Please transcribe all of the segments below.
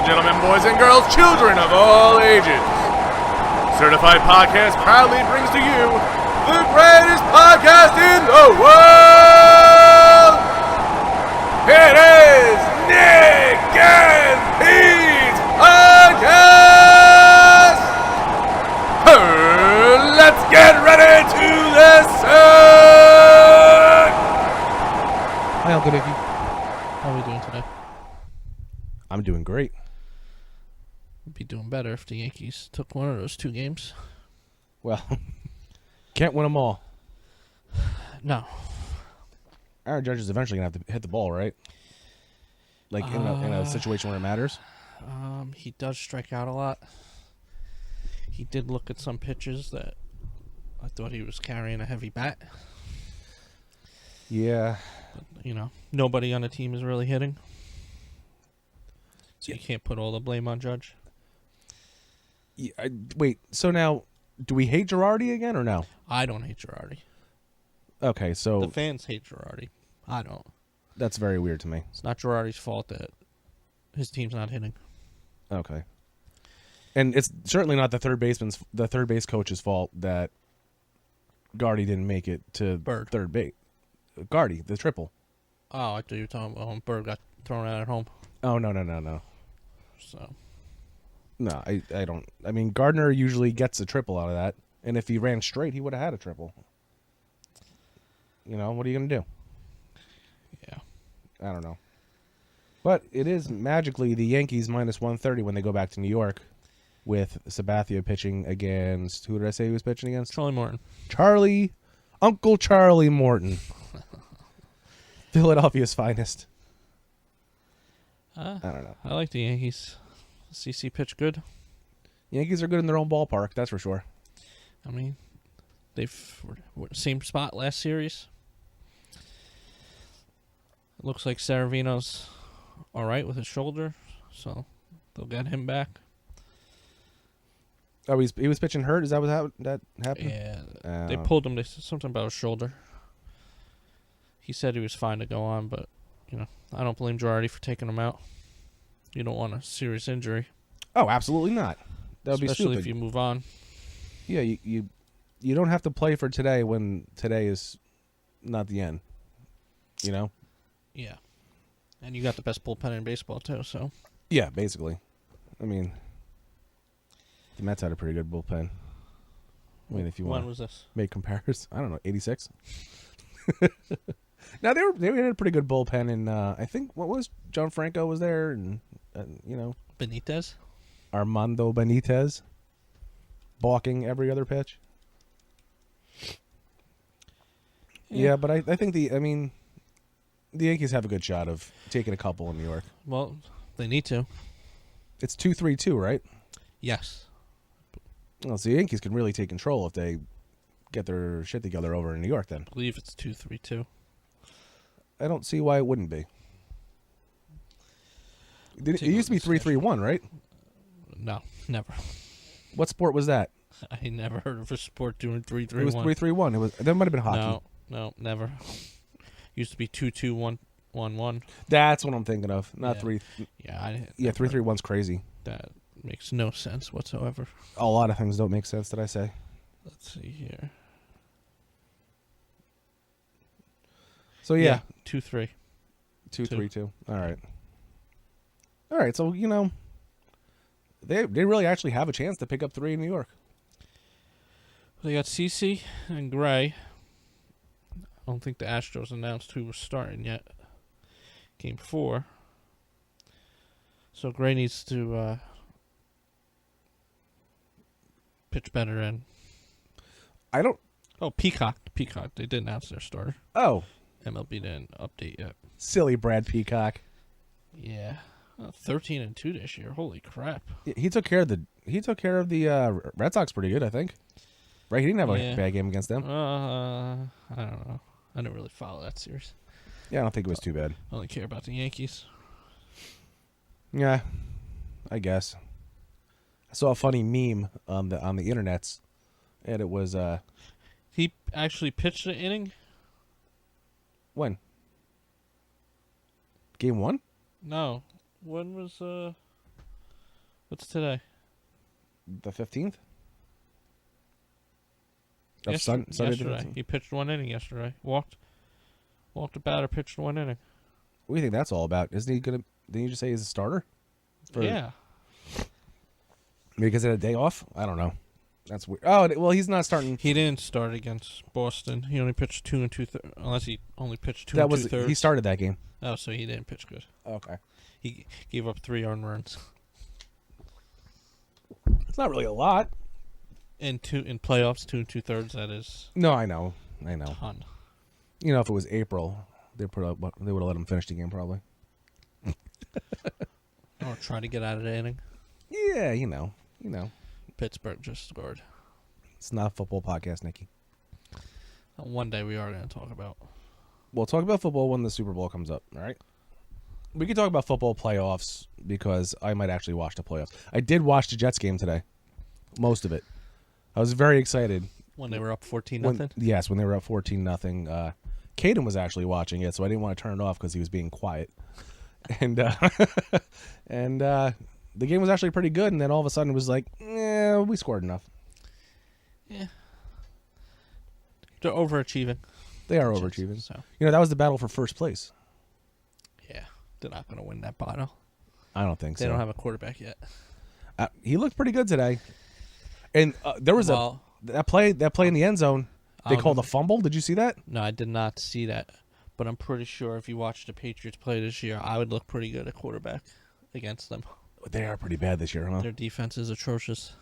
and gentlemen, boys and girls, children of all ages. Certified Podcast proudly brings to you the greatest podcast in the world. It is Nick and Pete's Podcast. Let's get ready to listen. Hi, Uncle Nicky. How are we doing today? I'm doing great. We'd be doing better if the Yankees took one of those two games. Well, can't win them all. No. Aaron Judge is eventually going to have to hit the ball, right? Like in a situation where it matters? He does strike out a lot. He did look at some pitches that I thought he was carrying a heavy bat. Yeah. But, nobody on the team is really hitting. So you can't put all the blame on Judge. Yeah, wait, so now, do we hate Girardi again or no? I don't hate Girardi. Okay, so... The fans hate Girardi. I don't. That's very weird to me. It's not Girardi's fault that his team's not hitting. Okay. And it's certainly not the third base coach's fault that Gardy didn't make it to third base. Gardy, the triple. Oh, I thought you were talking about when Bird got thrown out at home. Oh, no. So... No, I don't. I mean, Gardner usually gets a triple out of that, and if he ran straight, he would have had a triple. What are you going to do? Yeah. I don't know. But it is magically the Yankees minus 130 when they go back to New York with Sabathia pitching against, who did I say he was pitching against? Charlie Morton. Uncle Charlie Morton. Philadelphia's finest. I don't know. I like the Yankees. CC pitch good. Yankees are good in their own ballpark, that's for sure. I mean, they've were same spot last series. It looks like Saravino's all right with his shoulder, so they'll get him back. Oh, he was pitching hurt? Is that what that happened? Yeah, they pulled him. They said something about his shoulder. He said he was fine to go on, but I don't blame Girardi for taking him out. You don't want a serious injury. Oh, absolutely not. That would be stupid. Especially if you move on. Yeah, you don't have to play for today when today is not the end. Yeah. And you got the best bullpen in baseball, too, so. Yeah, basically. I mean, the Mets had a pretty good bullpen. I mean, if you want to make comparisons. I don't know, 86? Now, they had a pretty good bullpen, and I think, what was John Franco was there, and, Benitez? Armando Benitez, balking every other pitch. Yeah, but I think the Yankees have a good shot of taking a couple in New York. Well, they need to. It's 2-3-2, right? Yes. Well, so the Yankees can really take control if they get their shit together over in New York then. I believe it's 2-3-2. I don't see why it wouldn't be. It used to be 3-3-1, right? No, never. What sport was that? I never heard of a sport doing 3-3-1. It was 3-3-1. That might have been hockey. No, never. Used to be 2-2-1-1-1. That's what I'm thinking of. Not 3. Yeah, 3-3-1's crazy. That makes no sense whatsoever. A lot of things don't make sense, did I say? Let's see here. So yeah, 2-3. 2-3-2. All right. So they really actually have a chance to pick up 3 in New York. They got CC and Gray. I don't think the Astros announced who was starting yet. Game 4. So Gray needs to pitch better. And I don't. Oh, Peacock. They did announce their starter. Oh. MLB didn't update yet. Silly Brad Peacock. Yeah, 13-2 this year. Holy crap! He took care of the Red Sox pretty good, I think. Right? He didn't have a bad game against them. I don't know. I didn't really follow that series. Yeah, I don't think it was too bad. I only care about the Yankees. Yeah, I guess. I saw a funny meme on the internets, and it was he actually pitched an inning. When? Game 1? No. When was What's today? The 15th? Yesterday. Sunday the 15th. He pitched 1 inning yesterday. Walked a batter, pitched 1 inning. What do you think that's all about? Isn't he gonna? Didn't you just say he's a starter? Yeah. Maybe because he had a day off. I don't know. That's weird. Oh well, he's not starting. He didn't start against Boston. He only pitched 2 2/3. Unless he only pitched 2 That was 2/3. he started that game. Oh, so he didn't pitch good. Okay. He gave up 3 earned runs. It's not really a lot. In playoffs, 2 2/3. That is No, I know. a ton. You know, if it was April, they would have let him finish the game probably. Or try to get out of the inning. Yeah, you know. Pittsburgh just scored. It's not a football podcast, Nikki. One day we are going to talk about. We'll talk about football when the Super Bowl comes up, all right? We can talk about football playoffs because I might actually watch the playoffs. I did watch the Jets game today. Most of it. I was very excited. When they were up 14-0? Yes, when they were up 14-0. Caden was actually watching it, so I didn't want to turn it off because he was being quiet. And the game was actually pretty good, and then all of a sudden it was like, we scored enough. Yeah. They're overachieving. They are overachieving. So. You know, that was the battle for first place. Yeah. They're not going to win that battle. I don't think so. They don't have a quarterback yet. He looked pretty good today. And there was that play in the end zone. They called a fumble. Did you see that? No, I did not see that. But I'm pretty sure if you watch the Patriots play this year, I would look pretty good at quarterback against them. They are pretty bad this year, huh? Their defense is atrocious.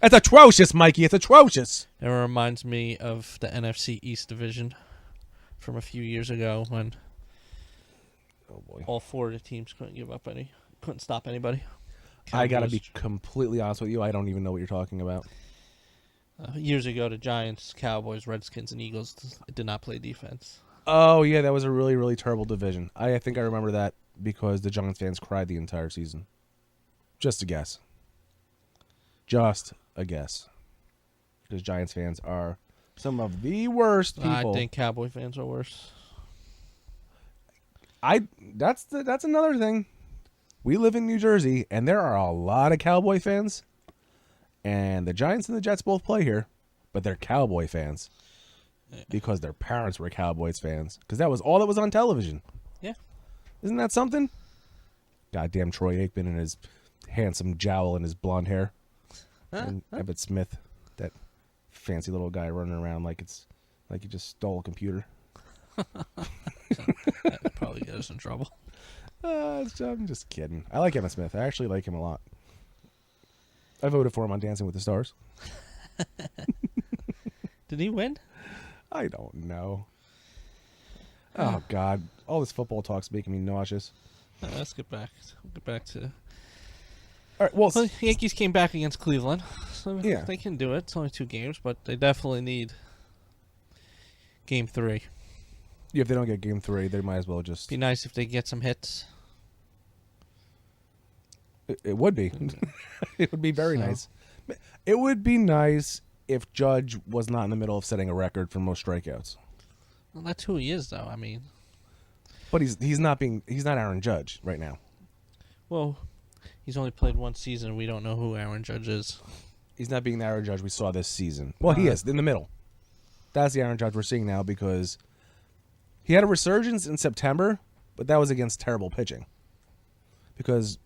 It's atrocious, Mikey. It's atrocious. It reminds me of the NFC East division from a few years ago when all 4 of the teams couldn't stop anybody. I got to be completely honest with you. I don't even know what you're talking about. Years ago, the Giants, Cowboys, Redskins, and Eagles did not play defense. Oh, yeah, that was a really, really terrible division. I think I remember that because the Giants fans cried the entire season. Just a guess. Just a guess. Because Giants fans are some of the worst people. I think Cowboy fans are worse. That's another thing. We live in New Jersey, and there are a lot of Cowboy fans. And the Giants and the Jets both play here, but they're Cowboy fans. Yeah. Because their parents were Cowboys fans. Because that was all that was on television. Yeah. Isn't that something? Goddamn Troy Aikman and his handsome jowl and his blonde hair. And Emmitt Smith, that fancy little guy running around like he just stole a computer. That'd probably get us in trouble. I'm just kidding. I like Emmitt Smith. I actually like him a lot. I voted for him on Dancing with the Stars. Did he win? I don't know. Oh, God. All this football talk's making me nauseous. Let's get back. To... All right, well, the Yankees came back against Cleveland, so yeah. They can do it. It's only 2 games, but they definitely need Game 3. Yeah, if they don't get Game 3, they might as well just... Be nice if they get some hits. It would be. It would be very nice. It would be nice if Judge was not in the middle of setting a record for most strikeouts. Well, that's who he is, though. I mean... But he's not Aaron Judge right now. Well... He's only played 1 season. We don't know who Aaron Judge is. He's not being the Aaron Judge we saw this season. Well, he is, in the middle. That's the Aaron Judge we're seeing now because he had a resurgence in September, but that was against terrible pitching. Because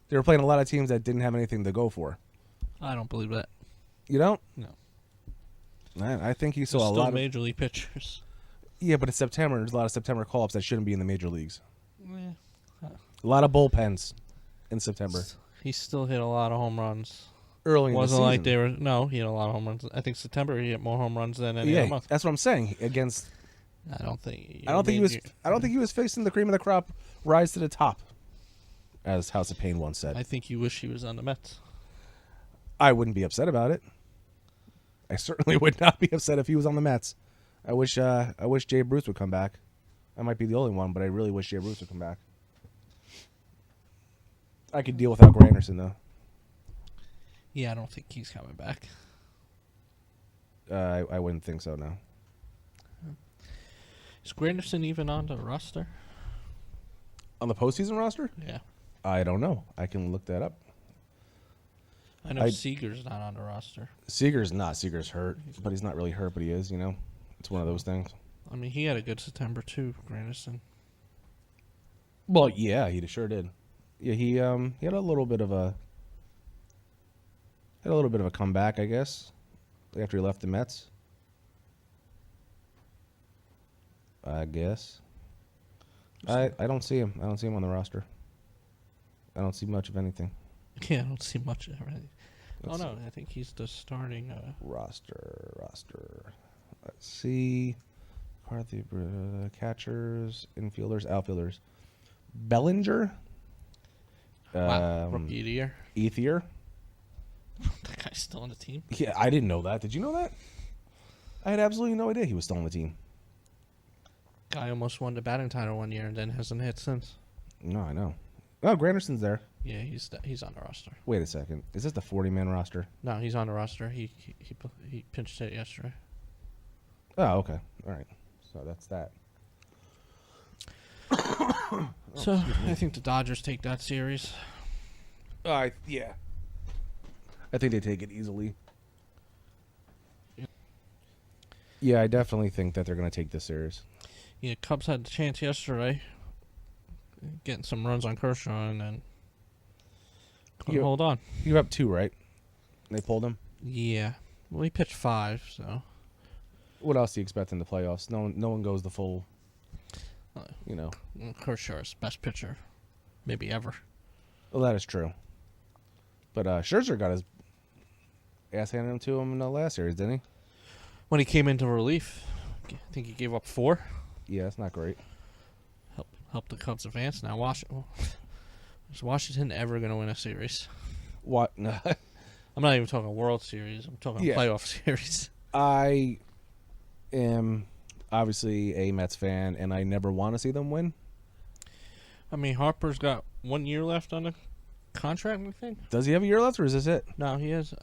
they were playing a lot of teams that didn't have anything to go for. I don't believe that. You don't? No. I think you saw There's a still lot of major league pitchers. Yeah, but it's September. There's a lot of September call-ups that shouldn't be in the major leagues. Yeah. A lot of bullpens in September. He still hit a lot of home runs. Early in the season. Wasn't like they were... No, he hit a lot of home runs. I think September he hit more home runs than any other month. That's what I'm saying. Against... I don't think he was facing the cream of the crop rise to the top, as House of Pain once said. I think you wish he was on the Mets. I wouldn't be upset about it. I certainly would not be upset if he was on the Mets. I wish Jay Bruce would come back. I might be the only one, but I really wish Jay Bruce would come back. I could deal without Granderson, though. Yeah, I don't think he's coming back. I wouldn't think so, no. Is Granderson even on the roster? On the postseason roster? Yeah. I don't know. I can look that up. I know Seager's not on the roster. Seager's not. Seager's hurt, but he's not really hurt, but he is, you know? It's one of those things. I mean, he had a good September, too, Granderson. Well, yeah, he sure did. Yeah, he had a little bit of a comeback, I guess, after he left the Mets. I guess. I don't see him. I don't see him on the roster. I don't see much of anything. Yeah, I don't see much of anything. Oh, no, I think he's the starting... Roster. Let's see. McCarthy, catchers, infielders, outfielders. Bellinger. Wow, rookie of the year. Ethier. That guy's still on the team? Yeah, I didn't know that. Did you know that? I had absolutely no idea he was still on the team. Guy almost won the batting title one year and then hasn't hit since. No, I know. Oh, Granderson's there. Yeah, he's on the roster. Wait a second. Is this the 40-man roster? No, he's on the roster. He pinched hit yesterday. Oh, okay. All right. So that's that. So I think the Dodgers take that series. Yeah. I think they take it easily. Yeah, I definitely think that they're going to take this series. Yeah, Cubs had the chance yesterday, getting some runs on Kershaw, and then couldn't hold on. You're up 2, right? They pulled him? Yeah. Well, he pitched 5, so. What else do you expect in the playoffs? No one goes the full, you know. Kershaw's best pitcher, maybe ever. Well, that is true. But Scherzer got his ass handed to him in the last series, didn't he? When he came into relief, I think he gave up 4. Yeah, that's not great. Help the Cubs advance. Now, is Washington ever going to win a series? What? I'm not even talking World Series. I'm talking playoff series. I am obviously a Mets fan, and I never want to see them win. I mean, Harper's got 1 year left on the contract, I think. Does he have a year left, or is this it? No, he has.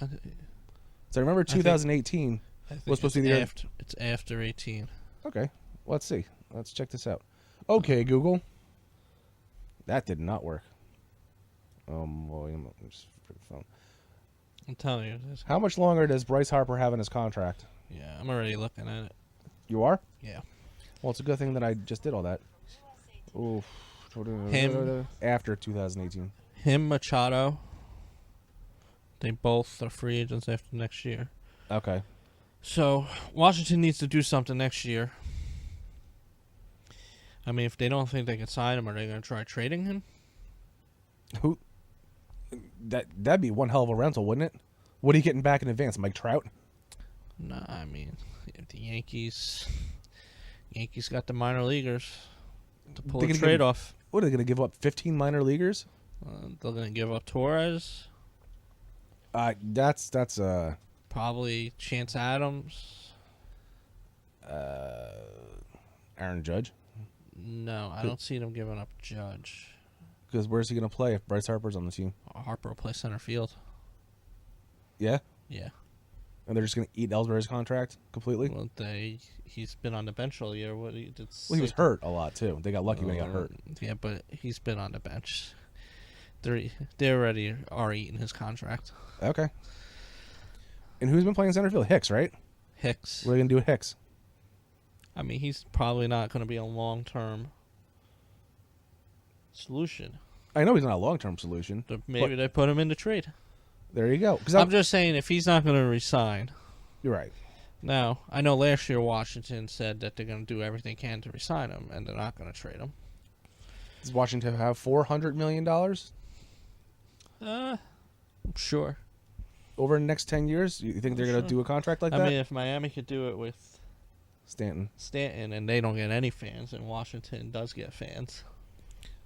So I remember 2018 was supposed to be the year. It's after 18. Okay, let's see. Let's check this out. Okay, Google. That did not work. William, just for the phone. I'm telling you. How much longer does Bryce Harper have in his contract? Yeah, I'm already looking at it. You are? Yeah. Well, it's a good thing that I just did all that. Oof. Him. After 2018. Him, Machado. They both are free agents after next year. Okay. So, Washington needs to do something next year. I mean, if they don't think they can sign him, are they going to try trading him? Who? That'd be one hell of a rental, wouldn't it? What are you getting back in advance, Mike Trout? Nah, I mean, if the Yankees got the minor leaguers to pull a trade off. What are they going to give up? 15 minor leaguers? They're going to give up Torres. That's probably Chance Adams. Aaron Judge. No, I don't see them giving up Judge. Because where's he going to play if Bryce Harper's on the team? Harper will play center field. Yeah? Yeah. And they're just going to eat Ellsbury's contract completely? Well, he's been on the bench all year. He was hurt a lot, too. They got lucky when he got hurt. Yeah, but he's been on the bench. They already are eating his contract. Okay. And who's been playing center field? Hicks, right? Hicks. What are they going to do with Hicks? I mean, he's probably not going to be a long-term solution. I know he's not a long-term solution. Maybe they put him in the trade. There you go. I'm just saying, if he's not going to resign. You're right. Now, I know last year Washington said that they're going to do everything they can to resign him, and they're not going to trade him. Does Washington have $400 million? I'm sure. Over the next 10 years? You think they're going to do a contract like that? I mean, if Miami could do it with Stanton, and they don't get any fans, and Washington does get fans.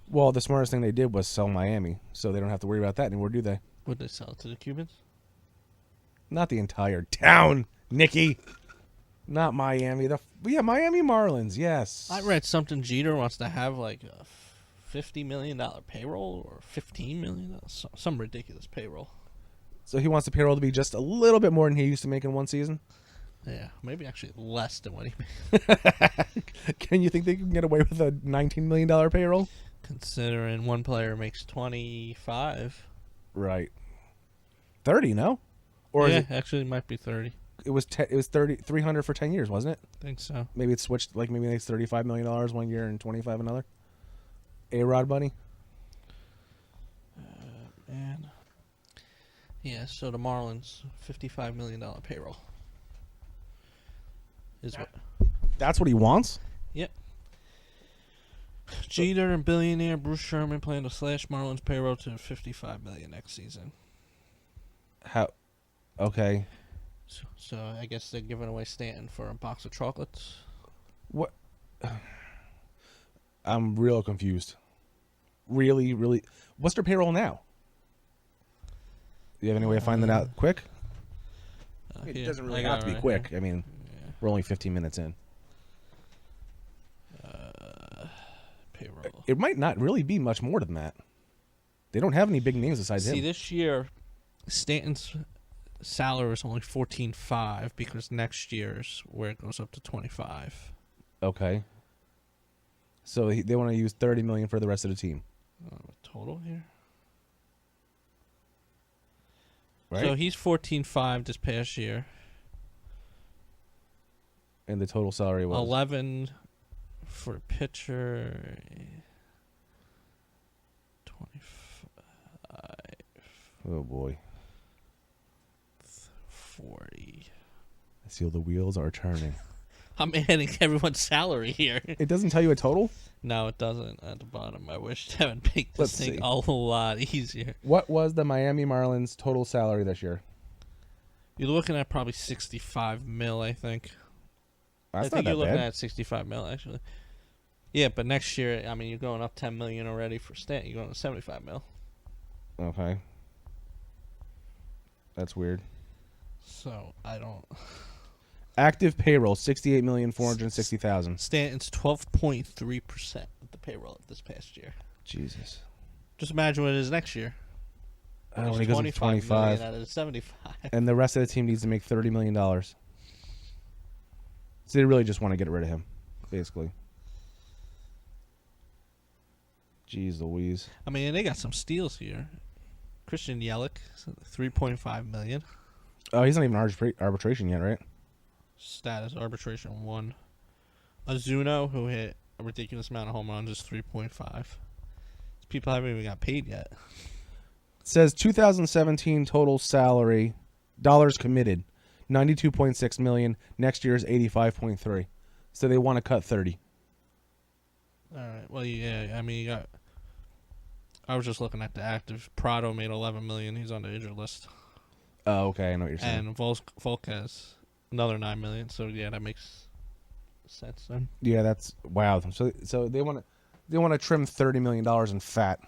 Well, the smartest thing they did was sell Miami, so they don't have to worry about that anymore, do they? Would they sell it to the Cubans? Not the entire town, Nikki. Not Miami. Miami Marlins, yes. I read something Jeter wants to have like a $50 million payroll or $15 million, some ridiculous payroll. So he wants the payroll to be just a little bit more than he used to make in one season? Yeah, maybe actually less than what he made. Can you think they can get away with a $19 million payroll? Considering one player makes 25. Right. 30, no? Or yeah, is it, actually, it might be 30. it was 300 for 10 years, wasn't it? I think so. Maybe it switched, like maybe it's $35 million one year and 25 another. A-Rod money? Man. Yeah, so the Marlins, $55 million payroll. Is what? That's what he wants? Yep. Jeter and billionaire Bruce Sherman plan to slash Marlins payroll to $55 million next season. How? Okay. So I guess they're giving away Stanton for a box of chocolates. What? I'm real confused. Really, really. What's their payroll now? Do you have any way of finding that out quick? It doesn't really have to be quick. I mean, we're only 15 minutes in. Payroll. It might not really be much more than that. They don't have any big names besides him. See, this year, Stanton's salary is only $14.5 because next year's where it goes up to $25. Okay. So they want to use $30 million for the rest of the team. Total here. Right? So he's $14.5 this past year. And the total salary was 11 for pitcher. 25. Oh boy. 40. I see all the wheels are turning. I'm adding everyone's salary here. It doesn't tell you a total? No, it doesn't at the bottom. I wish they had picked this Let's thing see. a lot easier. What was the Miami Marlins total salary this year? You're looking at probably 65 mil, I think. That's I think not you're that looking bad. at 65 mil, actually. Yeah, but next year, I mean, you're going up 10 million already for Stanton. You're going to 75 mil. Okay. That's weird. So, I don't... Active payroll, 68,460,000. Stanton's 12.3% of the payroll of this past year. Jesus. Just imagine what it is next year. Oh, when he goes up to 25. million out of 75. And the rest of the team needs to make $30 million. So they really just want to get rid of him, basically. Jeez Louise. I mean, they got some steals here. Christian Yelich, $3.5 million. Oh, he's not even arbitration yet, right? Status arbitration 1. Azuno, who hit a ridiculous amount of home runs, is 3.5. People haven't even got paid yet. It says 2017 total salary, dollars committed, 92.6 million. Next year's 85.3. So they want to cut 30. All right. Well, yeah. I mean, you got. I was just looking at the active. Prado made 11 million. He's on the injured list. Oh, okay, I know what you're saying. And Volquez, another 9 million. So yeah, that makes sense then. Yeah, that's wow. So they want to trim $30 million in fat.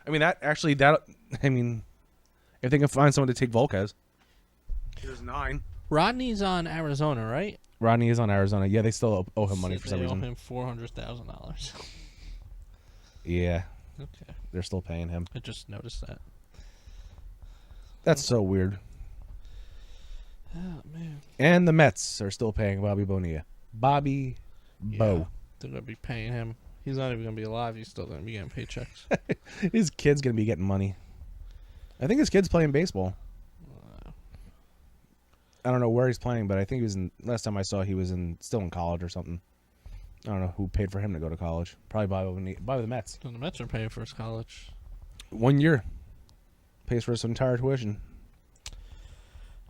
I mean if they can find someone to take Volquez. Here's 9. Rodney's on Arizona, right? Rodney is on Arizona. Yeah, they still owe him money for some reason. They owe him $400,000. Yeah, Okay. they're still paying him. I just noticed that. That's so weird. Oh, man. And the Mets are still paying Bobby Bonilla. Bobby Bo. They're going to be paying him. He's not even going to be alive. He's still going to be getting paychecks. His kid's going to be getting money. I think his kid's playing baseball. I don't know where he's playing, but I think he was last time I saw he was still in college or something. I don't know who paid for him to go to college. Probably Bobby the Mets. So the Mets are paying for his college. 1 year. Pays for his entire tuition.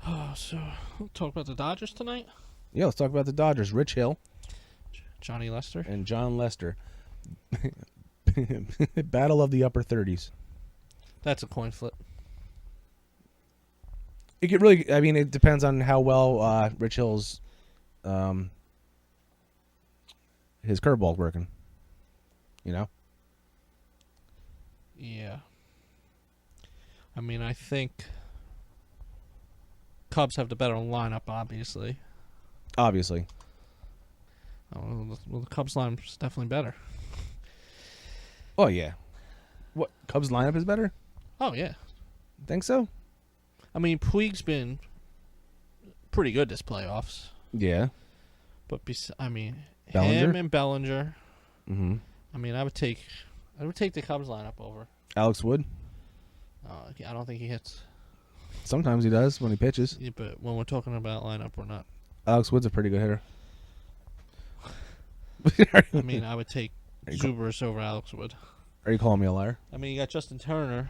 Oh, so we'll talk about the Dodgers tonight. Yeah, let's talk about the Dodgers. Rich Hill Johnny Lester. and John Lester. Battle of the upper 30s. That's a coin flip. It could really, I mean, it depends on how well Rich Hill's his curveball's working. You know? Yeah. I mean, I think Cubs have the better lineup, obviously. Obviously. Oh, well, the Cubs lineup's definitely better. Oh, yeah. What, Cubs lineup is better? Oh, yeah. Think so? I mean, Puig's been pretty good this playoffs. Yeah. But, him Bellinger? and Bellinger. Mm-hmm. I mean, I would take the Cubs lineup over. Alex Wood? I don't think he hits. Sometimes he does when he pitches. Yeah, but when we're talking about lineup, we're not. Alex Wood's a pretty good hitter. I mean, I would take Zubrus over Alex Wood. Are you calling me a liar? I mean, you got Justin Turner.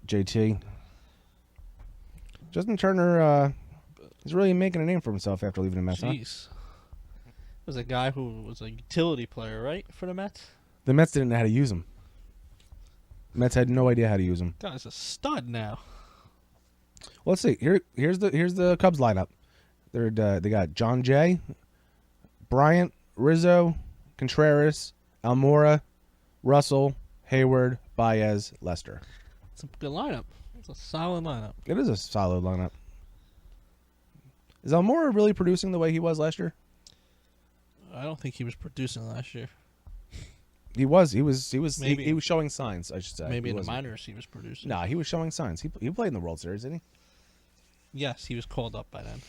JT. Justin Turner, he's really making a name for himself after leaving the Mets. Jeez. Was a guy who was a utility player, right, for the Mets? The Mets didn't know how to use him. Mets had no idea how to use him. Guy's a stud now. Well, let's see. Here's the Cubs lineup. They got John Jay, Bryant, Rizzo, Contreras, Almora, Russell, Hayward, Baez, Lester. It's a good lineup. It's a solid lineup. It is a solid lineup. Is Almora really producing the way he was last year? I don't think he was producing last year. He was showing signs, I should say. Maybe in the minors he was producing. Nah, he was showing signs. He played in the World Series, didn't Yes, he was called up by then.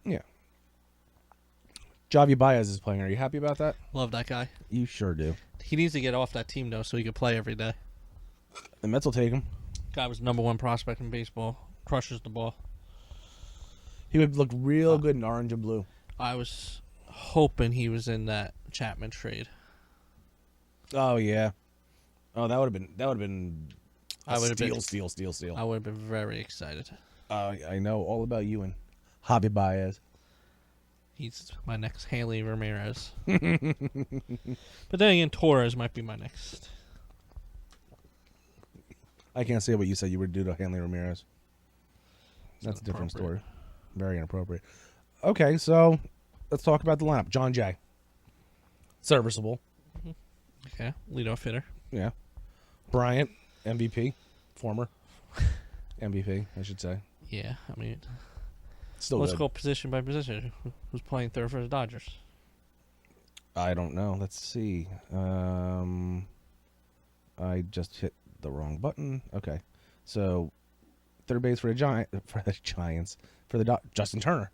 he? Yeah. Javi Baez is playing. Are you happy about that? Love that guy. You sure do. He needs to get off that team, though, so he can play every day. The Mets will take him. Guy was #1 prospect in baseball. Crushes the ball. He would look real good in orange and blue. I was hoping he was in that Chapman trade. Oh yeah. Oh, that would have been. I would have been Steal. I would have been very excited. I know all about you and Javi Baez. He's my next Hanley Ramirez. But then again, Torres might be my next. I can't say what you said you would do to Hanley Ramirez. That's a different story. Very inappropriate. Okay, so let's talk about the lineup. John Jay. Serviceable. Okay, leadoff hitter. Yeah. Bryant, MVP. Former MVP, I should say. Yeah, I mean, Still let's good. go position by position. Who's playing third for the Dodgers? I don't know. Let's see. I just hit the wrong button. Okay. So, third base for the Giants. Justin Turner.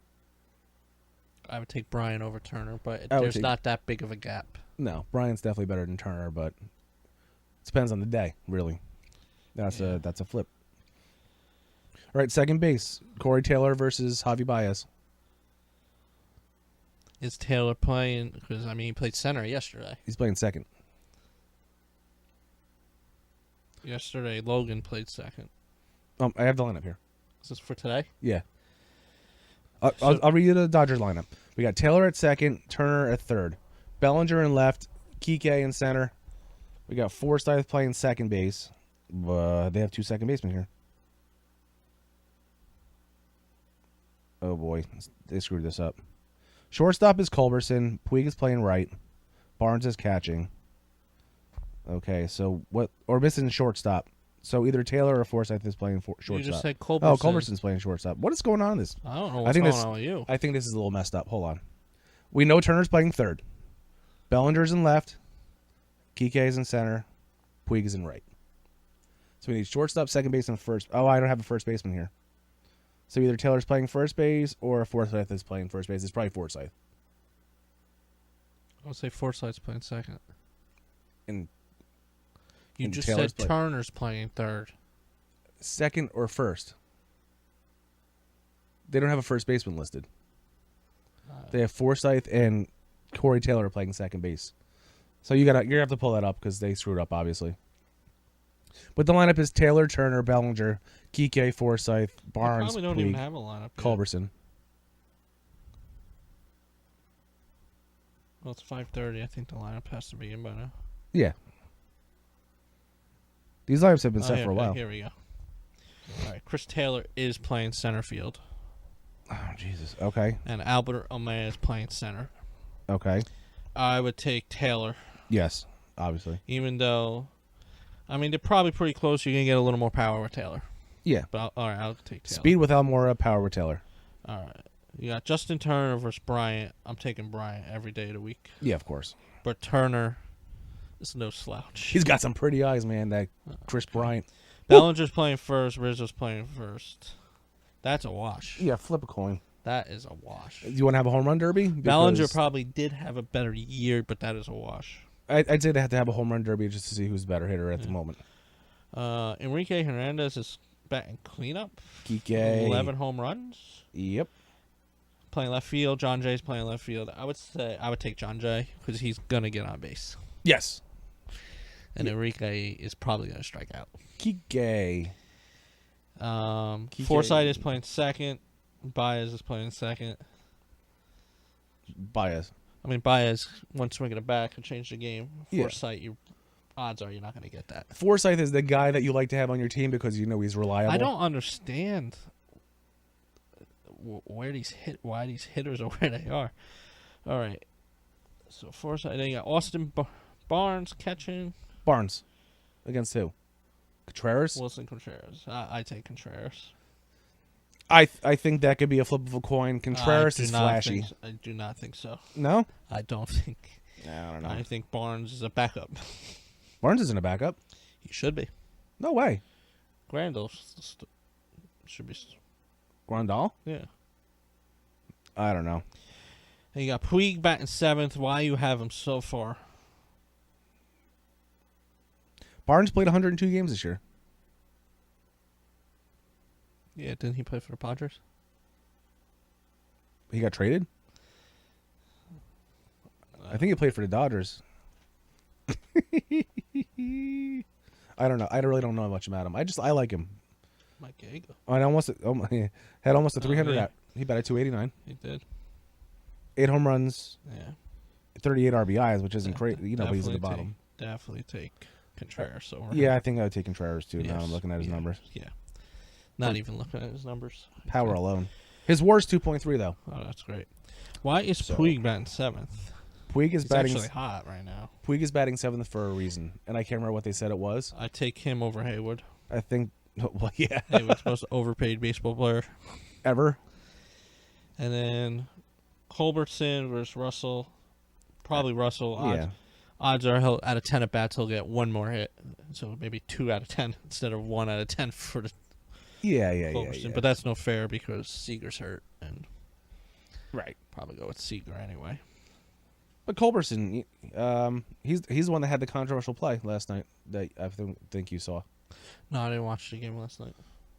I would take Bryan over Turner, but I would there's take- not that big of a gap. No, Bryant's definitely better than Turner, but it depends on the day, really. That's a flip. All right, second base. Corey Taylor versus Javi Baez. Is Taylor playing? Because, I mean, he played center yesterday. He's playing second. Yesterday, Logan played second. I have the lineup here. Is this for today? Yeah. I'll read you the Dodgers lineup. We got Taylor at second, Turner at third, Bellinger in left, Kike in center. We got Forsythe playing second base. They have two second basemen here. Oh boy, they screwed this up. Shortstop is Culberson. Puig is playing right. Barnes is catching. Okay, so what? Or missing shortstop. So either Taylor or Forsythe is playing shortstop. You just said Culberson. Oh, Culberson's playing shortstop. What is going on in this? I don't know what's going on with you. I think this is a little messed up. Hold on. We know Turner's playing third. Bellinger's in left. Kike is in center. Puig is in right. So we need shortstop, second base, and first. Oh, I don't have a first baseman here. So either Taylor's playing first base or Forsythe is playing first base. It's probably Forsythe. I would say Forsythe's playing second. And You and just Taylor's said Turner's playing third. second or first. They don't have a first baseman listed. They have Forsythe and Corey Taylor playing second base. So you're gonna have to pull that up because they screwed up, obviously. But the lineup is Taylor, Turner, Bellinger, Kike, Forsythe, Barnes, Probably don't Puig, even have a lineup yet. Culberson. Well, it's 5:30. I think the lineup has to be in by now. Yeah. These lineups have been set for a while. Here we go. All right, Chris Taylor is playing center field, Oh, Jesus. Okay. and Albert Almea is playing center. Okay. I would take Taylor, Yes, obviously. even though, I mean, they're probably pretty close. You're going to get a little more power with Taylor. Yeah. But all right, I'll take Taylor. Speed with Almora, power with Taylor. All right. You got Justin Turner versus Bryant. I'm taking Bryant every day of the week. Yeah, of course. But Turner is no slouch. He's got some pretty eyes, man, that Chris Bryant. Bellinger's playing first. Rizzo's playing first. That's a wash. Yeah, flip a coin. That is a wash. Do you want to have a home run derby? Bellinger Because probably did have a better year, but that is a wash. I'd say they have to have a home run derby just to see who's the better hitter at the moment. Enrique Hernandez is batting cleanup. Kike. 11 home runs. Yep. Playing left field. John Jay's playing left field. I would take John Jay because he's gonna get on base. Yes. And Enrique is probably gonna strike out. Kike. Forsythe is playing second. Baez is playing second. Baez. I mean, Baez, one swing at a bat could change the game. Yeah. Forsythe, odds are you're not going to get that. Forsythe is the guy that you like to have on your team because you know he's reliable. I don't understand why these hitters are where they are. All right. So Forsythe, then you got Austin Barnes catching. Barnes. Against who? Contreras? Wilson Contreras. I take Contreras. I think that could be a flip of a coin. Contreras is flashy. I do not think so. No? I don't think. I don't know. I think Barnes is a backup. Barnes isn't a backup. He should be. No way. Grandal should be. Grandal? Yeah. I don't know. And you got Puig batting seventh. Why you have him so far? Barnes played 102 games this year. Yeah, didn't he play for the Padres? He got traded? I think he played for the Dodgers. I don't know. I really don't know much about him. I like him. Mike Gago. He had almost a 300 yeah. out. He batted 289. He did. 8 home runs. Yeah. 38 RBIs, which isn't crazy. You know, but he's at the bottom. Definitely take Contreras over. Yeah, I think I would take Contreras too. Yes. Now I'm looking at his numbers. Yeah. Not even looking at his numbers. Power alone. His WAR's 2.3 though. Oh, that's great. Why is Puig batting seventh? Puig is He's batting actually hot right now. Puig is batting seventh for a reason, and I can't remember what they said it was. I take him over Hayward. I think, well, yeah, Hayward's the most overpaid baseball player ever. And then Culbertson versus Russell. Probably Russell. Odds are he'll out of 10 at bats he'll get one more hit, so maybe 2 out of 10 instead of 1 out of 10 for the Yeah. But that's no fair because Seager's hurt, and right. Probably go with Seager anyway. But Culbertson, he's the one that had the controversial play last night that I think you saw. No, I didn't watch the game last night.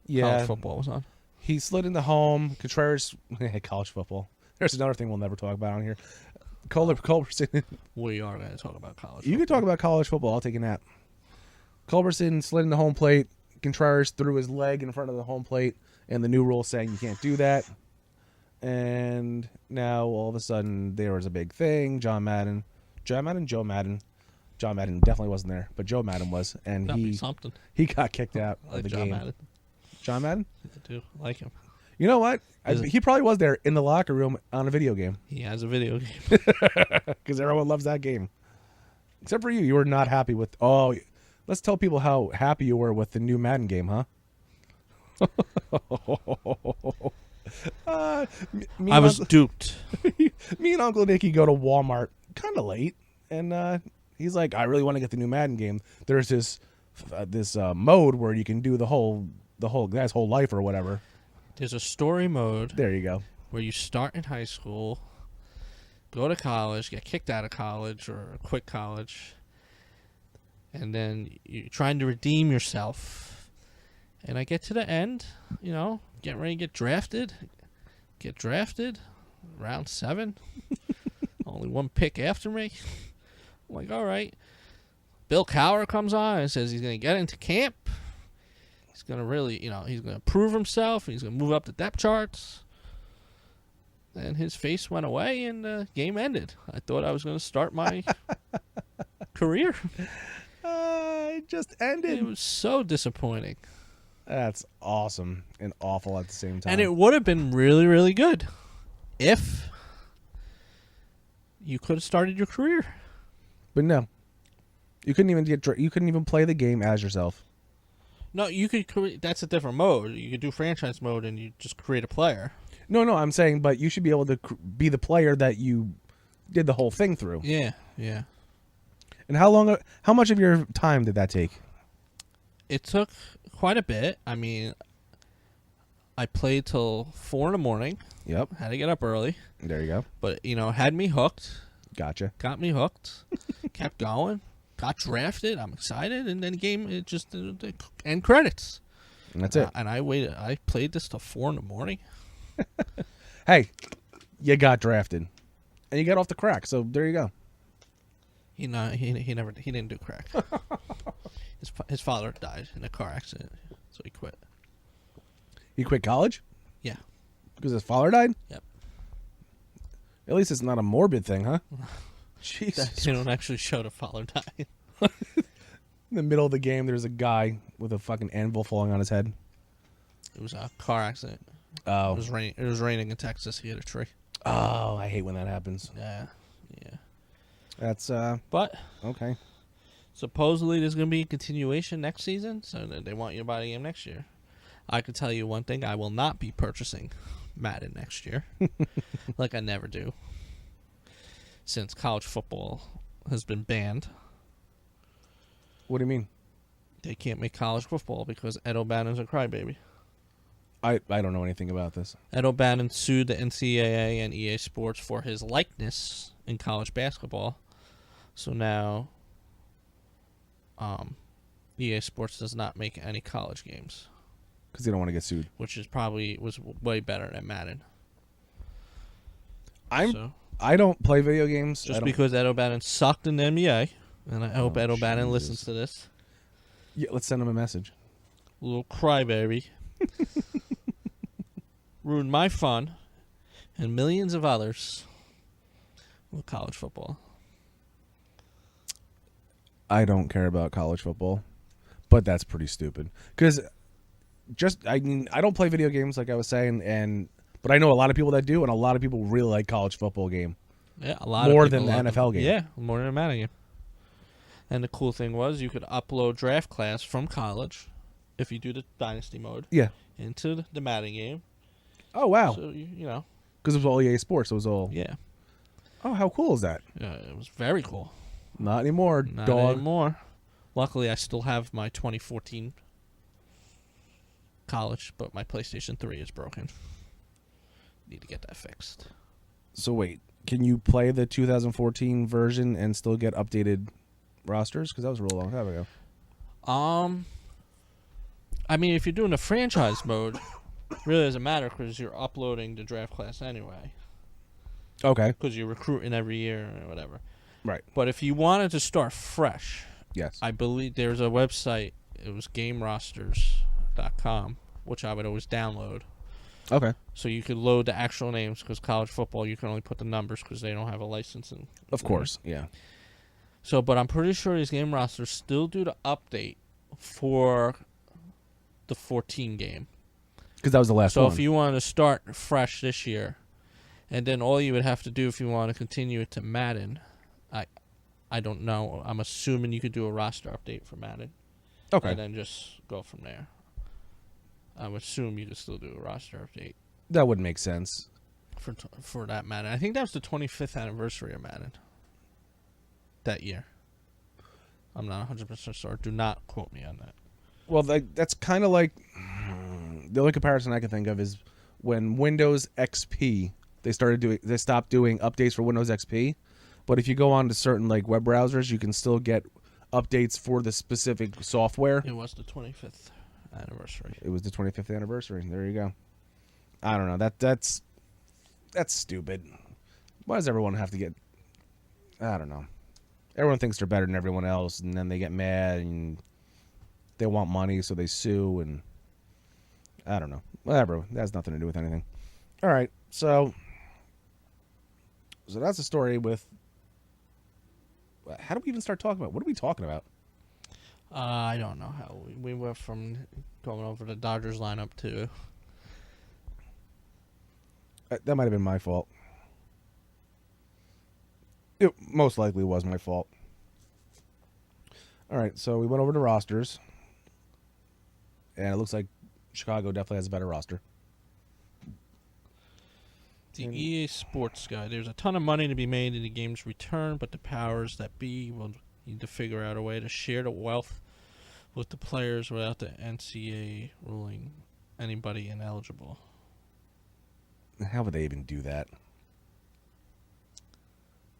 Yeah, College football was on. He slid into home. Contreras, college football. There's another thing we'll never talk about on here. Culbertson. We are going to talk about college. You can talk about college football. I'll take a nap. Culbertson slid into home plate. Contreras threw his leg in front of the home plate, and the new rule saying you can't do that. And now all of a sudden there was a big thing. Joe Madden. Joe Madden definitely wasn't there, but Joe Madden was, and he got kicked out of the game. Madden. John Madden? I do like him. You know what? He probably was there in the locker room on a video game. He has a video game. Because everyone loves that game. Except for you. You were not happy with... Oh, let's tell people how happy you were with the new Madden game, huh? I was duped. Me and Uncle Nicky go to Walmart kind of late, and he's like, I really want to get the new Madden game. There's this mode where you can do the whole guy's whole life or whatever. There's a story mode. There you go. Where you start in high school, go to college, get kicked out of college or quit college, and then you're trying to redeem yourself. And I get to the end, getting ready to get drafted. Get drafted, round 7. Only one pick after me. I'm like, all right. Bill Cowher comes on and says he's going to get into camp. He's going to really, he's going to prove himself. He's going to move up the depth charts. And his face went away and the game ended. I thought I was going to start my career. It just ended. It was so disappointing. That's awesome and awful at the same time. And it would have been really, really good if you could have started your career. But no. You couldn't even play the game as yourself. No, you could. That's a different mode. You could do franchise mode, and you just create a player. No, I'm saying, but you should be able to be the player that you did the whole thing through. Yeah. And how much of your time did that take? It took quite a bit. I mean, I played till 4 a.m. Yep. Had to get up early. There you go. But, had me hooked. Gotcha. Got me hooked. Kept going. got drafted. I'm excited, and then it just end credits. And that's it. And I waited. I played this till 4 a.m. Hey, you got drafted, and you got off the crack. So there you go. He didn't do crack. His father died in a car accident, so he quit. He quit college Yeah. because his father died. Yep. At least it's not a morbid thing, huh? Jesus. They don't actually show the father dying. In the middle of the game, there's a guy with a fucking anvil falling on his head. It was a car accident. Oh. It was raining in Texas. He hit a tree. Oh, I hate when that happens. Yeah. That's But okay. supposedly there's going to be a continuation next season, so they want you to buy the game next year. I can tell you one thing: I will not be purchasing Madden next year, like I never do, since college football has been banned. What do you mean? They can't make college football because Ed O'Bannon's a crybaby. I don't know anything about this. Ed O'Bannon sued the NCAA and EA Sports for his likeness in college basketball. So now EA Sports does not make any college games. Because they don't want to get sued. Which was way better than Madden. I don't play video games. Just because Ed O'Bannon sucked in the NBA, and I hope Ed O'Bannon listens to this. Yeah, let's send him a message. Little crybaby. Ruined my fun and millions of others with college football. I don't care about college football, but that's pretty stupid. Because I don't play video games like I was saying, but I know a lot of people that do, and a lot of people really like college football game. Yeah, a lot more of people than the NFL game. Yeah, more than a Madden game. And the cool thing was you could upload draft class from college if you do the dynasty mode. Yeah. Into the Madden game. Oh wow. So you know. Because it was all EA Sports. It was all. Yeah. Oh, how cool is that? It was very cool. Not anymore, Not dog. anymore. Luckily, I still have my 2014 college, but my PlayStation 3 is broken. Need to get that fixed. So wait, can you play the 2014 version and still get updated rosters? Because that was a real long time ago. I mean, if you're doing the franchise mode, it really doesn't matter because you're uploading the draft class anyway. Okay. Because you're recruiting every year or whatever. Right. But if you wanted to start fresh, yes, I believe there's a website. It was GameRosters.com, which I would always download. Okay. So you could load the actual names because college football, you can only put the numbers because they don't have a license. Of course, yeah. So, but I'm pretty sure these game rosters still do the update for the 14 game. Because that was the last one. So if you want to start fresh this year, and then all you would have to do if you want to continue it to Madden, I don't know. I'm assuming you could do a roster update for Madden. Okay. And then just go from there. I would assume you could still do a roster update. That would make sense. For that Madden. I think that was the 25th anniversary of Madden. That year. I'm not 100% sure. Do not quote me on that. Well, that's kind of like... The only comparison I can think of is when Windows XP, they stopped doing updates for Windows XP. But if you go on to certain like web browsers, you can still get updates for the specific software. It was the 25th anniversary. It was the 25th anniversary. There you go. I don't know. That's stupid. Why does everyone have to get... I don't know. Everyone thinks they're better than everyone else, and then they get mad, and they want money, so they sue, and... I don't know. Whatever. That has nothing to do with anything. All right. So that's a story with... How do we even start talking about? What are we talking about? I don't know how we went from going over the Dodgers lineup to... That might have been my fault. It most likely was my fault. All right. So we went over to rosters. And it looks like Chicago definitely has a better roster. The EA Sports guy. There's a ton of money to be made in the game's return, but the powers that be will need to figure out a way to share the wealth with the players without the NCAA ruling anybody ineligible. How would they even do that?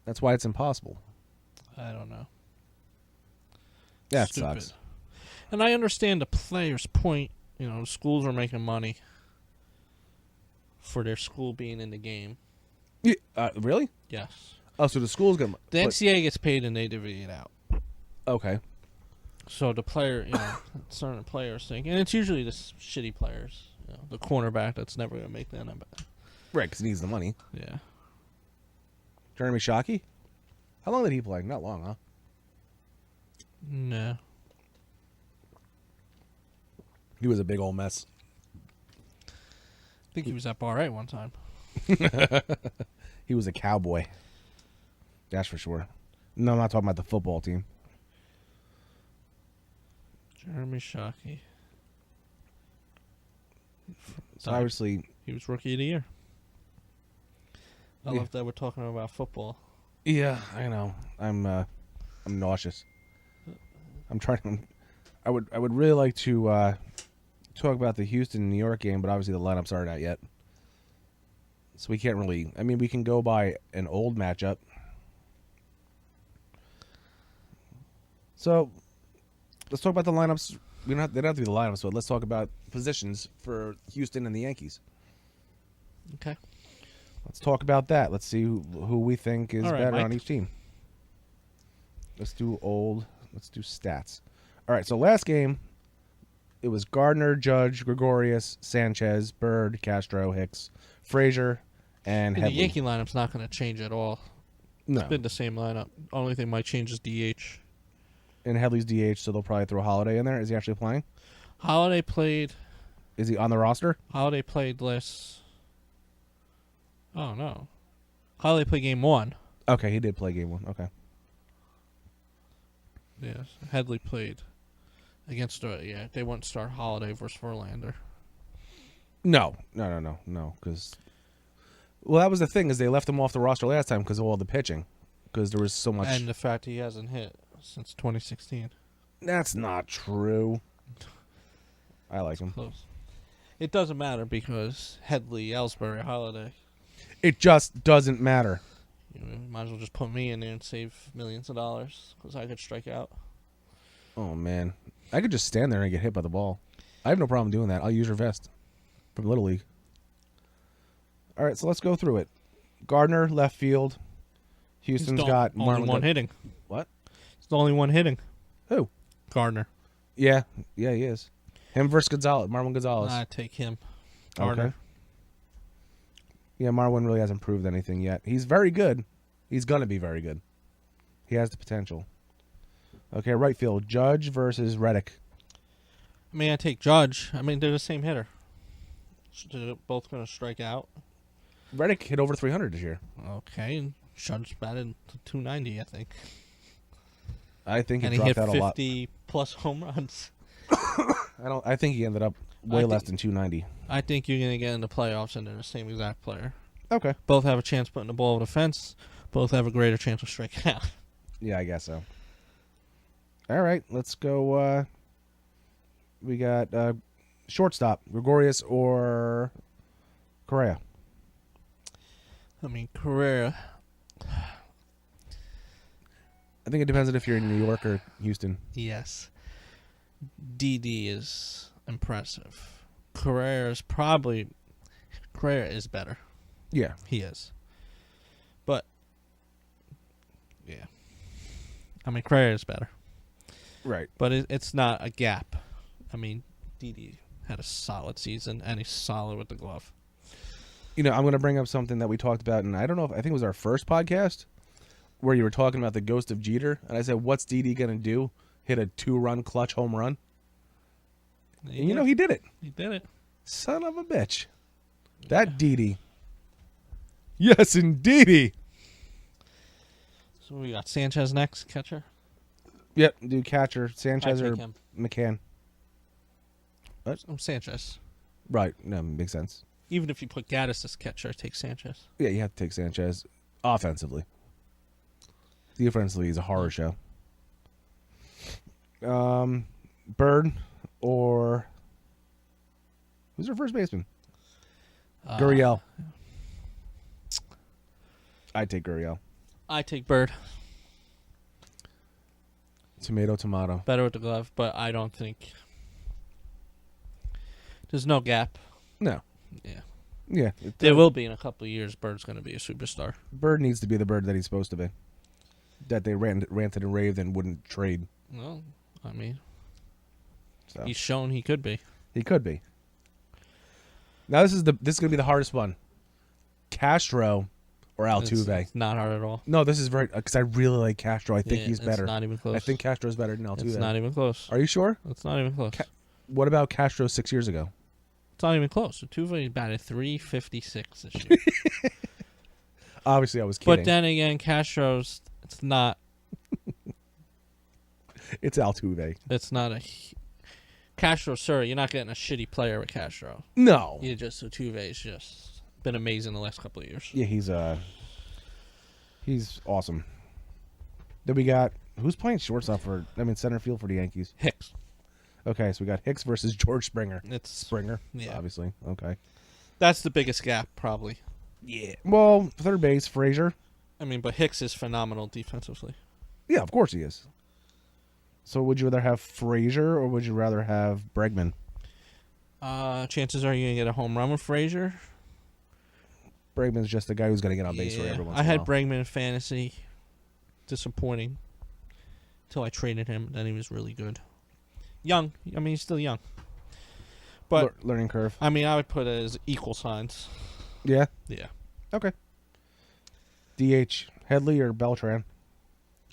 That's why it's impossible. I don't know. That Stupid. sucks. And I understand the player's point. Schools are making money for their school being in the game. Yeah, really? Yes. Oh, so the school's gonna. The NCAA gets paid and they divvy it out. Okay. So the player, certain players think, and it's usually the shitty players, the cornerback that's never going to make the NFL. Right, because he needs the money. Yeah. Jeremy Shockey? How long did he play? Not long, huh? No. He was a big old mess. I think he was at Bar A one time. He was a cowboy. That's for sure. No, I'm not talking about the football team. Jeremy Shockey. So obviously, he was Rookie of the Year. I Yeah. love that we're talking about football. yeah, I know. I'm nauseous. I'm trying. I would really like to talk about the Houston New York game, but obviously the lineups aren't out yet, so we can't really. I mean, we can go by an old matchup. So let's talk about the lineups. They don't have to be the lineups, but let's talk about positions for Houston and the Yankees. Okay. Let's talk about that. Let's see who we think is All right, better Mike. on each team. Let's do stats. All right, so last game, it was Gardner, Judge, Gregorius, Sanchez, Bird, Castro, Hicks, Frazier, and The Headley. Yankee lineup's not going to change at all. No. It's been the same lineup. Only thing might change is DH. And Headley's DH, so they'll probably throw Holiday in there. Is he actually playing? Holiday played Is he on the roster? last. Oh no, Holiday played game 1. Okay, he did play game 1. Okay. Yes, Headley played against. They wouldn't start Holiday versus Verlander. No, because that was the thing is they left him off the roster last time because of all the pitching, because there was so much. And the fact he hasn't hit since 2016. That's not true. I like him. Close. It doesn't matter because Headley, Ellsbury, Holiday. It just doesn't matter. You might as well just put me in there and save millions of dollars because I could strike out. Oh man, I could just stand there and get hit by the ball. I have no problem doing that. I'll use your vest from Little League. All right, so let's go through it. Gardner left field. Houston's got only one hitting. What? It's the only one hitting. Who? Gardner. Yeah, he is. Him versus Gonzalez, Marwin Gonzalez. I take him. Gardner. Okay. Yeah, Marwin really hasn't proved anything yet. He's very good. He's going to be very good. He has the potential. Okay, right field. Judge versus Reddick. I mean, I take Judge. I mean, they're the same hitter. They're both going to strike out. Reddick hit over 300 this year. Okay, and Judge batted to 290, I think. I think And he he dropped hit out a lot. 50-plus home runs. I think he ended up way less than 290. I think you're going to get in the playoffs and they're the same exact player. Okay. Both have a chance putting the ball over the fence. Both have a greater chance of striking out. Yeah, I guess so. All right, let's go. We got shortstop, Gregorius or Correa. I mean, Carrera. I think it depends on if you're in New York or Houston. Yes. DD is impressive. Carrera is better. Yeah. He is. But, yeah. I mean, Carrera is better. Right. But it's not a gap. I mean, DD had a solid season, and he's solid with the glove. I'm going to bring up something that we talked about, and I don't know if I think it was our first podcast where you were talking about the ghost of Jeter, and I said, "What's Didi going to do? Hit a 2-run clutch home run?" And he did it. He did it. Son of a bitch. That Didi. Yes, indeedy. So we got Sanchez next, catcher. Yep, do catcher Sanchez I or take him. McCann. I'm Sanchez. Right, no, makes sense. Even if you put Gaddis as catcher, I take Sanchez. Yeah, you have to take Sanchez offensively. Defensively, he's a horror show. Bird or who's their first baseman? Gurriel. I'd take Gurriel. I take Bird. Tomato. Better with the glove, but I don't think there's no gap. No. Yeah. Yeah. There will be in a couple of years. Bird's going to be a superstar. Bird needs to be the Bird that he's supposed to be. That they ranted and raved and wouldn't trade. Well, I mean, So he's shown he could be. he could be. Now this is going to be the hardest one. Castro or Altuve. It's not hard at all. No, this is very because I really like Castro. I think he's better. It's not even close. I think Castro's better than Altuve. It's not even close. Are you sure? It's not even close. What about Castro 6 years ago? It's not even close. Altuve batted .356 this year. Obviously, I was kidding. But then again, Castro's. It's not. It's Altuve. It's not a. Castro, sir, you're not getting a shitty player with Castro. No. You just Altuve's just been amazing the last couple of years. Yeah, he's awesome. Then we got who's playing shortstop center field for the Yankees. Hicks. Okay, so we got Hicks versus George Springer. It's Springer, yeah. obviously. Okay. That's the biggest gap, probably. Yeah. Well, third base, Frazier. I mean, but Hicks is phenomenal defensively. Yeah, of course he is. So would you rather have Frazier or would you rather have Bregman? Chances are you're going to get a home run with Frazier. Bregman's just the guy who's going to get on base for every once in a I had while. Bregman in fantasy. Disappointing. Until I traded him. Then he was really good. Young. I mean, he's still young. But learning curve. I mean, I would put it as equal signs. Yeah? Yeah. Okay. DH, Headley or Beltran?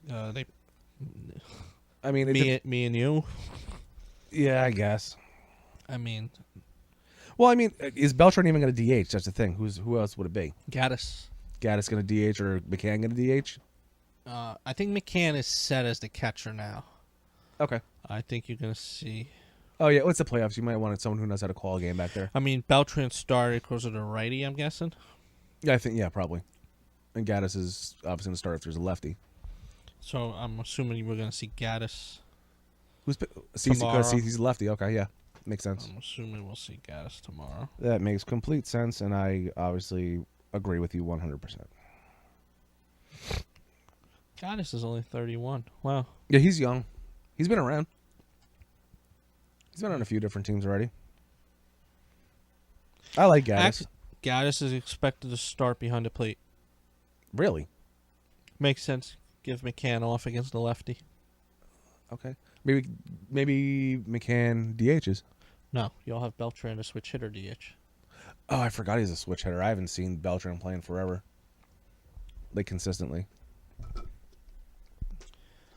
They. I mean, Me and you. Yeah, I guess. I mean, Well, I mean, is Beltran even going to DH? That's the thing. Who else would it be? Gaddis. Gaddis going to DH or McCann going to DH? I think McCann is set as the catcher now. Okay. I think you're going to see. Oh, yeah. What's the playoffs? You might want someone who knows how to call a game back there. I mean, Beltran started because of the righty, I'm guessing. Yeah, probably. And Gaddis is obviously going to start if there's a lefty. So I'm assuming we're going to see Gaddis. Who's Tomorrow. because he's lefty. Okay, yeah. Makes sense. I'm assuming we'll see Gaddis tomorrow. That makes complete sense, and I obviously agree with you 100%. Gaddis is only 31. Wow. Yeah, he's young. He's been around. He's been on a few different teams already. I like Gaddis. Gaddis is expected to start behind the plate. Really? Makes sense. Give McCann off against the lefty. Okay. Maybe McCann DHs. No, you'll have Beltran to switch hitter DH. Oh, I forgot he's a switch hitter. I haven't seen Beltran playing forever. Like, consistently.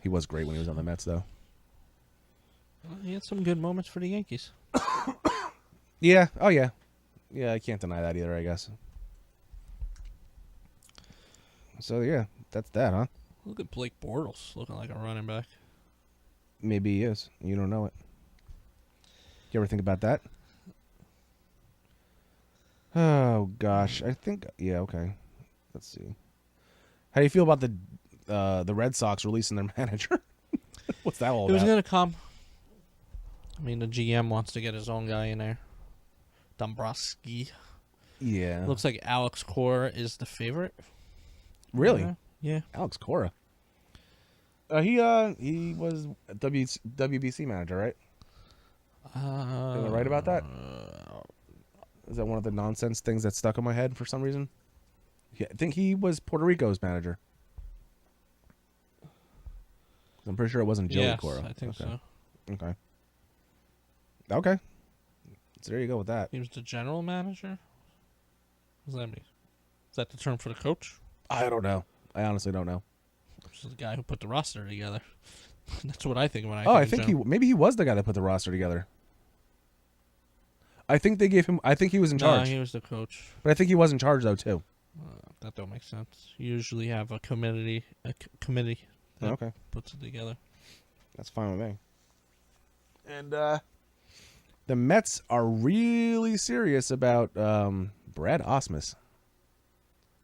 He was great when he was on the Mets, though. Well, he had some good moments for the Yankees. Yeah. Oh, yeah. Yeah, I can't deny that either, I guess. So, yeah, that's that, huh? Look at Blake Bortles looking like a running back. Maybe he is. You don't know it. You ever think about that? Oh, gosh. I think... Yeah, okay. Let's see. How do you feel about the Red Sox releasing their manager? What's that all about? It was going to come. I mean, the GM wants to get his own guy in there. Dombrowski. Yeah. Looks like Alex Cora is the favorite. Really? Yeah. Alex Cora. He was a WBC manager, right? Am I right about that? Is that one of the nonsense things that stuck in my head for some reason? Yeah, I think he was Puerto Rico's manager. I'm pretty sure it wasn't Joey Yes, Cora. I think so. Okay. So there you go with that. He was the general manager? What does that mean? Is that the term for the coach? I don't know. I honestly don't know. This is the guy who put the roster together. That's what I think when I think maybe he was the guy that put the roster together. I think they gave him. I think he was in charge. No, he was the coach. But I think he was in charge though too. That don't make sense. You usually have a committee that Okay, puts it together. that's fine with me. And the Mets are really serious about Brad Ausmus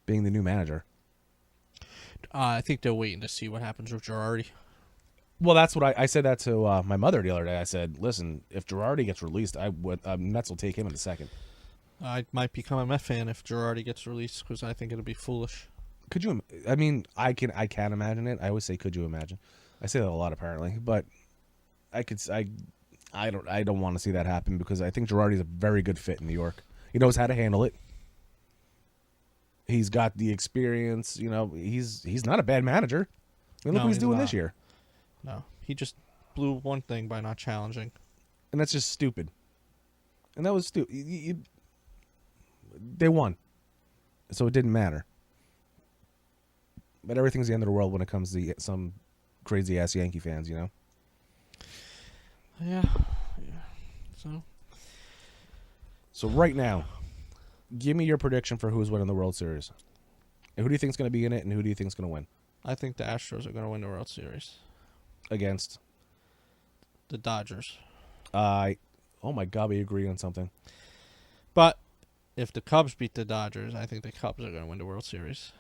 being the new manager. I think they're waiting to see what happens with Girardi. Well, that's what I said that to my mother the other day. I said, "Listen, if Girardi gets released, Mets will take him in a second." I might become a Met fan if Girardi gets released because I think it'll be foolish. Could you? I mean, I can imagine it. I always say, "Could you imagine?" I say that a lot apparently, but I don't want to see that happen because I think Girardi's a very good fit in New York. He knows how to handle it. He's got the experience. He's not a bad manager. I mean, look No, what he's doing not. this year. No, he just blew one thing by not challenging. And that's just stupid. And that was stupid. They won. So it didn't matter. But everything's the end of the world when it comes to some crazy-ass Yankee fans, Yeah. So right now, give me your prediction for who's winning the World Series. And who do you think's going to be in it, and who do you think's going to win? I think the Astros are going to win the World Series. Against? The Dodgers. Oh my God, we agree on something. But if the Cubs beat the Dodgers, I think the Cubs are going to win the World Series.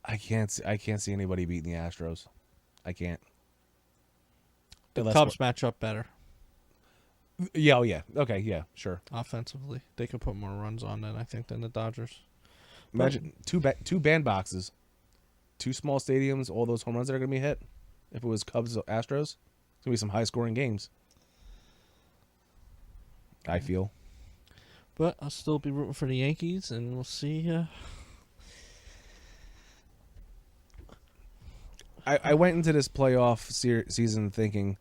I can't see anybody beating the Astros. I can't. The Cubs match up better Yeah, oh yeah. Okay, yeah, sure. offensively. They could put more runs on than the Dodgers. Imagine two bandboxes, 2 small stadiums, all those home runs that are going to be hit. If it was Cubs or Astros, it's going to be some high-scoring games. I feel. But I'll still be rooting for the Yankees, and we'll see. I went into this playoff season thinking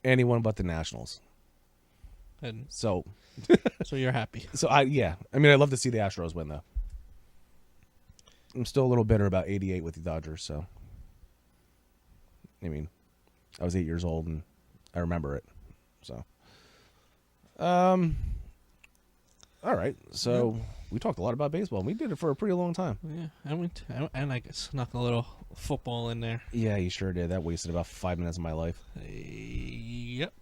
anyone but the Nationals. And So so you're happy. I mean, I'd love to see the Astros win, though. I'm still a little bitter about 88 with the Dodgers, so. I mean, I was 8 years old, and I remember it. So. All right. So, we talked a lot about baseball. We did it for a pretty long time. Yeah, and I snuck a little football in there. Yeah, you sure did. That wasted about 5 minutes of my life. Yep.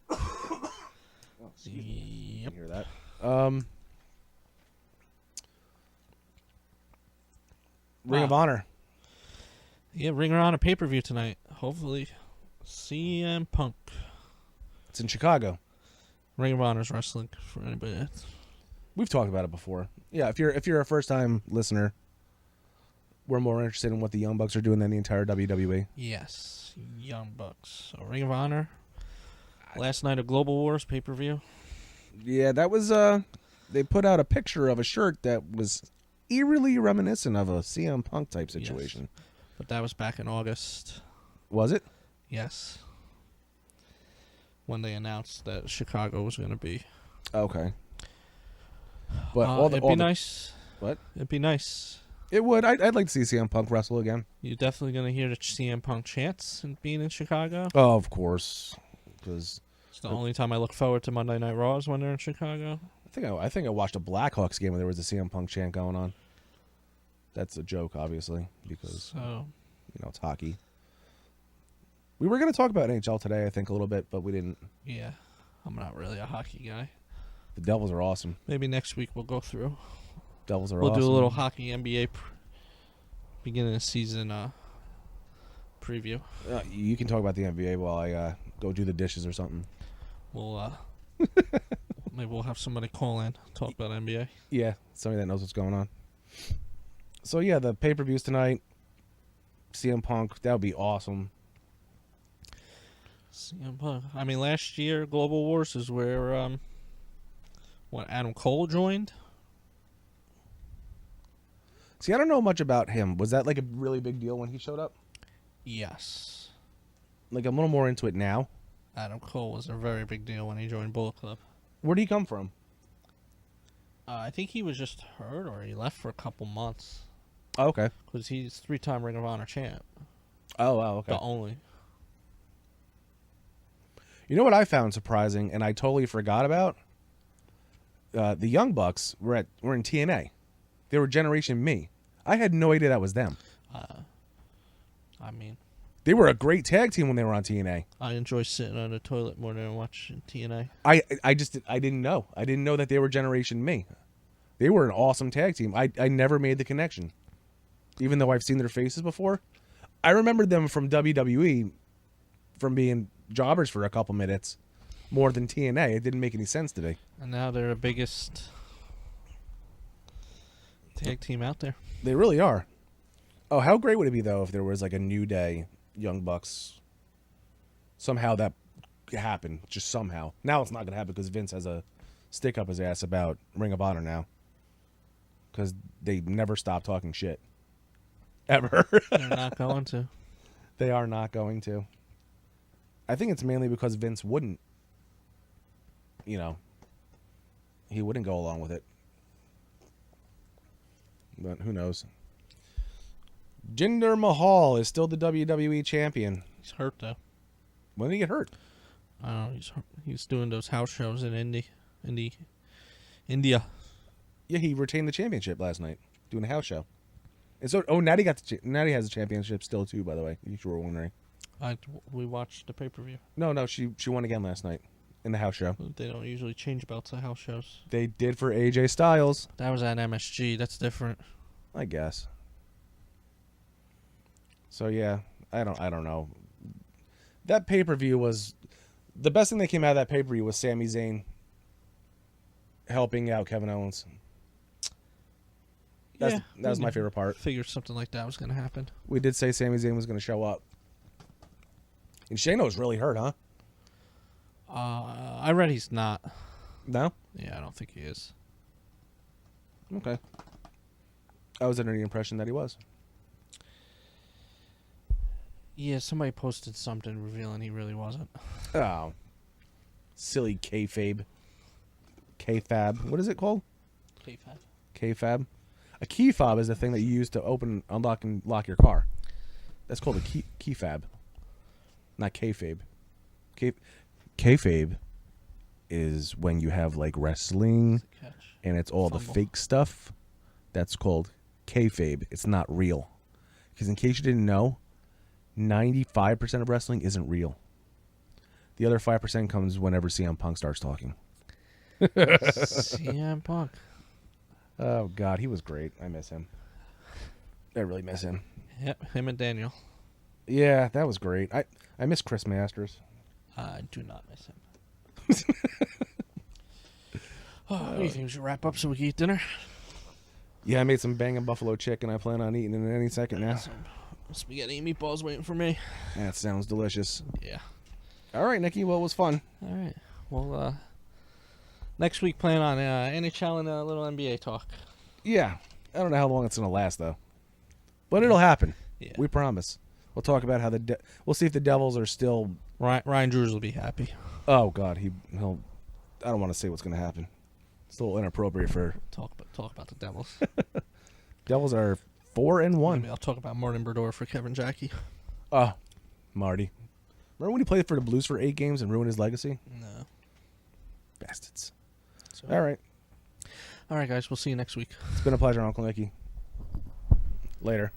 Yep. You hear that? Ring of Honor. Yeah, Ring of Honor pay-per-view tonight. Hopefully, CM Punk. It's in Chicago. Ring of Honor's wrestling for anybody. We've talked about it before. Yeah, if you're a first-time listener, we're more interested in what the Young Bucks are doing than the entire WWE. Yes, Young Bucks. So Ring of Honor. Last night of Global Wars pay-per-view. Yeah, that was they put out a picture of a shirt that was eerily reminiscent of a CM Punk type situation. Yes. But that was back in August. Was it? Yes. When they announced that Chicago was going to be. Okay. But It'd be nice. What? It'd be nice. It would. I'd like to see CM Punk wrestle again. You're definitely going to hear the CM Punk chants and being in Chicago. Oh, of course. Because it's the only time I look forward to Monday Night Raws when they're in Chicago. I think I watched a Blackhawks game where there was a CM Punk chant going on. That's a joke, obviously, because it's hockey. We were going to talk about NHL today, I think, a little bit, but we didn't. Yeah, I'm not really a hockey guy. The Devils are awesome. Maybe next week we'll go through. Devils are awesome. awesome. We'll do a little hockey NBA beginning of season preview. You can talk about the NBA while I go do the dishes or something. We'll maybe we'll have somebody call in, talk about NBA. Yeah, somebody that knows what's going on. So yeah, the pay-per-views tonight. CM Punk, that would be awesome. CM Punk. I mean, last year Global Wars is where Adam Cole joined. See, I don't know much about him. Was that like a really big deal when he showed up? Yes. Like, I'm a little more into it now. Adam Cole was a very big deal when he joined Bullet Club. Where did he come from? I think he was just hurt or he left for a couple months. Oh, okay. Because he's 3-time Ring of Honor champ. Oh, wow, okay. The only. You know what I found surprising, and I totally forgot about? The Young Bucks were in TNA. They were Generation Me. I had no idea that was them. I mean, they were a great tag team when they were on TNA. I enjoy sitting on the toilet more than watching TNA. I didn't know. I didn't know that they were Generation Me. They were an awesome tag team. I never made the connection. Even though I've seen their faces before. I remembered them from WWE from being jobbers for a couple minutes more than TNA. It didn't make any sense to me. And now they're the biggest tag team out there. They really are. Oh, how great would it be, though, if there was like a New Day Young Bucks Somehow that happened. Just somehow. Now it's not going to happen because Vince has a stick up his ass about Ring of Honor now. Because they never stop talking shit. Ever. They're not going to. They are not going to. I think it's mainly because Vince wouldn't, he wouldn't go along with it. But who knows? Jinder Mahal is still the WWE champion. He's hurt, though. When did he get hurt? I don't know. He's doing those house shows in India. Yeah, he retained the championship last night, doing a house show. And so, Natty Natty has a championship still too. By the way, if you were wondering. We watched the pay-per-view. No, she won again last night in the house show. They don't usually change belts at house shows. They did for AJ Styles. That was at MSG. That's different. I guess. So yeah, I don't know. That pay-per-view was the best thing that came out of that pay-per-view was Sami Zayn helping out Kevin Owens. That was my favorite part. Figured something like that was going to happen. We did say Sami Zayn was going to show up. And Shayna was really hurt, huh? I read he's not. No? Yeah, I don't think he is. Okay. I was under the impression that he was. Yeah, somebody posted something revealing he really wasn't. Oh. Silly kayfabe. Kayfab. What is it called? K-Fab. Kayfab. A key fob is the thing that you use to open, unlock, and lock your car. That's called a key fab. Not kayfabe. Kayfabe is when you have like wrestling and it's all the fake stuff. That's called kayfabe. It's not real. Because in case you didn't know, 95% of wrestling isn't real. The other 5% comes whenever CM Punk starts talking. CM Punk. Oh, God, he was great. I miss him. I really miss him. Yep, him and Daniel. Yeah, that was great. I miss Chris Masters. I do not miss him. What do you think we should wrap up so we can eat dinner? Yeah, I made some banging buffalo chicken. I plan on eating it any second now. Some spaghetti and meatballs waiting for me. That sounds delicious. Yeah. All right, Nikki. Well, it was fun. All right. Well, next week plan on NHL and a little NBA talk. Yeah. I don't know how long it's going to last, though. But it'll happen. Yeah. We promise. We'll talk about how we'll see if the Devils are still... Ryan Drews will be happy. Oh, God. He'll... I don't want to say what's going to happen. It's a little inappropriate for... Talk about the Devils. Devils are 4-1. Maybe I'll talk about Martin Brodeur for Kevin Jackie. Oh, Marty. Remember when he played for the Blues for 8 games and ruined his legacy? No. Bastards. So, All right. All right, guys. We'll see you next week. It's been a pleasure, Uncle Nicky. Later.